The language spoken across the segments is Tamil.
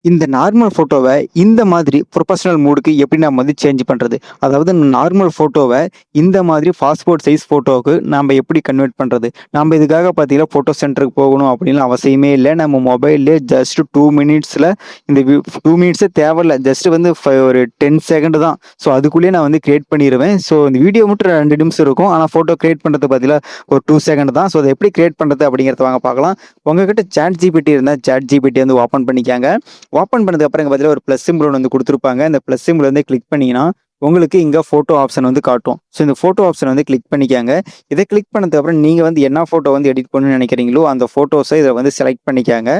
இந்த நார்மல் ஃபோட்டோவ இந்த மாதிரி ப்ரொஃபஷனல் மூடுக்கு எப்படி நம்ம வந்து சேஞ்ச் பண்றது? அதாவது நார்மல் ஃபோட்டோவ இந்த மாதிரி பாஸ்போர்ட் சைஸ் ஃபோட்டோவுக்கு நாம எப்படி கன்வெர்ட் பண்றது? நாம இதுக்காக பார்த்தீங்கன்னா, ஃபோட்டோ சென்டருக்கு போகணும் அப்படின்னு அவசியமே இல்ல. நம்ம மொபைல்லே ஜஸ்ட் 2 மினிட்ஸ்ல இந்த 2 மினிட்ஸே தேவையில்ல. ஜஸ்ட் வந்து ஒரு 10 செகண்ட் தான். ஸோ அதுக்குள்ளேயே நான் வந்து கிரியேட் பண்ணிருவேன். ஸோ இந்த வீடியோ மட்டும் 2 நிமிஷம் இருக்கும். ஆனா ஃபோட்டோ கிரியேட் பண்றது பார்த்தீங்கன்னா, ஒரு 2 செகண்ட் தான். ஸோ அத எப்படி கிரியேட் பண்றது அப்படிங்கிறத வாங்க பார்க்கலாம். உங்ககிட்ட ChatGPT இருந்தா ChatGPT வந்து ஓப்பன் பண்ணிக்கங்க. ஓப்பன் பண்ணதுக்கு அப்புறம் இங்க பார்த்தீங்கன்னா ஒரு ப்ளஸ் சிம்பல் ஒண்ணு வந்து குடுத்துருப்பாங்க. இந்த ப்ளஸ் சிம்பல் வந்து கிளிக் பண்ணீங்கன்னா, உங்களுக்கு இங்க ஃபோட்டோ ஆப்ஷன் வந்து காட்டும். ஸோ இந்த ஃபோட்டோ ஆப்ஷன் வந்து கிளிக் பண்ணிக்கங்க. இத கிளிக் பண்ணதுக்கு அப்புறம் நீங்க வந்து என்ன ஃபோட்டோ வந்து எடிட் பண்ணணும்னு நெனைக்கிறீங்களோ, அந்த ஃபோட்டோஸ இத வந்து செலக்ட் பண்ணிக்கங்க.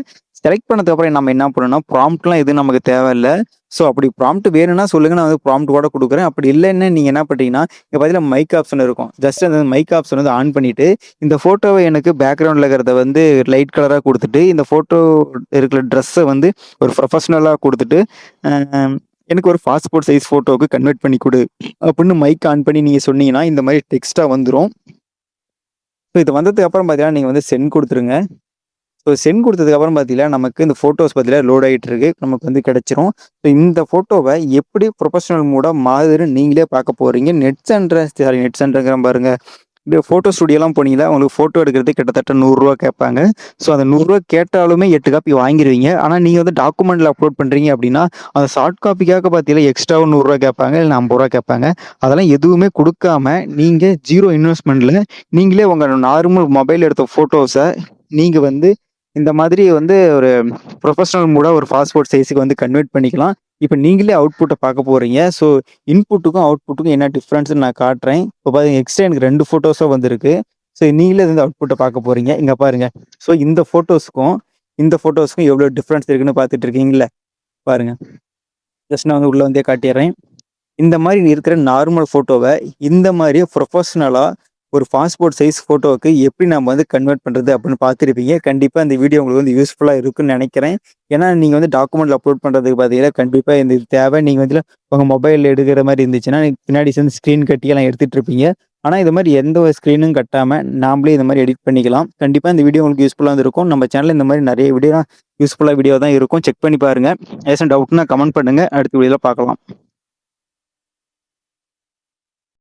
செலக்ட் பண்ணதுக்கு அப்புறம் நம்ம என்ன பண்ணணும்னா, ப்ராம்ப்ட்லாம் எதுவும் நமக்கு தேவையில்ல. ஸோ அப்படி ப்ராம்ப்ட் வேணும்னா சொல்லுங்க. நான் வந்து ப்ராம்ப்ட் கூட குடுக்குறேன். அப்படி இல்லன்னா நீங்க என்ன பண்றீங்கன்னா, இங்க பார்த்தீங்கன்னா மைக் ஆப்ஷன் இருக்கும். ஜஸ்ட் அந்த மைக் ஆப்ஷன் வந்து ஆன் பண்ணிட்டு, இந்த ஃபோட்டோவ எனக்கு பேக்கிரவுண்ட்ல இருக்கிறத வந்து லைட் கலரா குடுத்துட்டு, இந்த ஃபோட்டோ இருக்கிற ட்ரெஸ்ஸ வந்து ஒரு ப்ரொஃபஷனலா குடுத்துட்டு, அ எனக்கு ஒரு பாஸ்போர்ட் சைஸ் ஃபோட்டோவுக்கு கன்வெர்ட் பண்ணி குடு அப்படின்னு மைக் ஆன் பண்ணி நீங்க சொன்னீங்கன்னா, இந்த மாரி டெக்ஸ்ட்டா வந்துரும். ஸோ இது வந்ததுக்கு அப்புறம் பார்த்தீங்கன்னா, நீங்க வந்து சென்ட் குடுத்துருங்க. ஸோ சென்ட் குடுத்ததுக்கு அப்புறம் பார்த்தீங்கன்னா, நமக்கு இந்த ஃபோட்டோஸ் பார்த்தீங்கன்னா லோட் ஆயிட்டு இருக்கு. நமக்கு வந்து கிடைச்சிரும். ஸோ இந்த ஃபோட்டோவ எப்படி ப்ரொஃபஷனல் மோடா மாறுதுன்னு நீங்களே பார்க்க போறீங்க. நெட் சென்டர்ங்கிறேன் பாருங்க. இந்த ஃபோட்டோ ஸ்டுடியோலாம் போனீங்கன்னா, உங்களுக்கு ஃபோட்டோ எடுக்கிறதுக்கு கிட்டத்தட்ட ரூ. 100 கேட்பாங்க. ஸோ அந்த ரூ. 100 கேட்டாலுமே 8 காப்பி வாங்கிருவீங்க. ஆனா நீங்க வந்து டாக்குமெண்ட்ல அப்லோட் பண்றீங்க அப்படின்னா, அந்த சாஃப்ட் காப்பிக்காக பார்த்தீங்கன்னா எக்ஸ்ட்ராவா ரூ. 100 கேட்பாங்க. இல்ல ரூ. 50 கேட்பாங்க. அதெல்லாம் எதுவுமே குடுக்காம, நீங்க 0 இன்வெஸ்ட்மென்ட்ல நீங்களே உங்க நார்மல் மொபைல்ல எடுத்த ஃபோட்டோஸ நீங்க வந்து இந்த மாதிரி வந்து ஒரு ப்ரொஃபஷனல் மோடா ஒரு பாஸ்போர்ட் சைஸ்க்கு வந்து கன்வெர்ட் பண்ணிக்கலாம். இப்ப நீங்களே அவுட்புட்ட பார்க்க போறீங்க. ஸோ இன்புட்டுக்கும், அவுட்புட்டுக்கும் என்ன டிஃபரன்ஸ்ன்னு நான் காட்டுறேன். இப்ப பாருங்க எக்ஸ்ட்ரா எனக்கு 2 ஃபோட்டோஸா வந்திருக்கு. ஸோ நீங்களே வந்து அவுட்புட்ட பார்க்க போறீங்க. இங்க பாருங்க. ஸோ இந்த ஃபோட்டோஸ்க்கும், இந்த ஃபோட்டோஸ்க்கும் எவ்வளோ டிஃபரன்ஸ் இருக்குன்னு பார்த்துட்டு இருக்கீங்கல்ல? பாருங்க. ஜஸ்ட் நான் வந்து உள்ள வந்தே காட்டிர்றேன். இந்த மாரி இருக்கிற நார்மல் ஃபோட்டோவ இந்த மாரி ப்ரொஃபஷனலா ஒரு பாஸ்போர்ட் சைஸ் ஃபோட்டோவுக்கு எப்படி நம்ம வந்து கன்வெர்ட் பண்றது அப்படின்னு பார்த்துருப்பீங்க. கண்டிப்பா இந்த வீடியோ உங்களுக்கு வந்து யூஸ்ஃபுல்லா இருக்குன்னு நெனைக்கிறேன். ஏன்னா நீங்க வந்து டாக்குமெண்ட்ல அப்லோட் பண்றதுக்கு பார்த்தீங்கன்னா, கண்டிப்பா இந்த இது தேவை. நீங்க வந்து உங்க மொபைல்ல எடுக்கிற மாரி இருந்துச்சுன்னா, பின்னாடி சேர்ந்து ஸ்க்ரீன் கட்டி எல்லாம் எடுத்துட்டு இருப்பீங்க. ஆனா இது மாரி எந்த ஒரு ஸ்க்ரீனும் கட்டாம நாமளே இந்த மாரி எடிட் பண்ணிக்கலாம். கண்டிப்பா இந்த வீடியோ உங்களுக்கு யூஸ்ஃபுல்லா இருந்திருக்கும். நம்ம சேனல்ல இந்த மாரி நெறைய வீடியோ யூஸ்ஃபுல்லா வீடியோ தான் இருக்கும். செக் பண்ணி பாருங்க. ஏதாச்சும் டவுட்னா கமெண்ட் பண்ணுங்க. அடுத்த வீடியோல பார்க்கலாம்.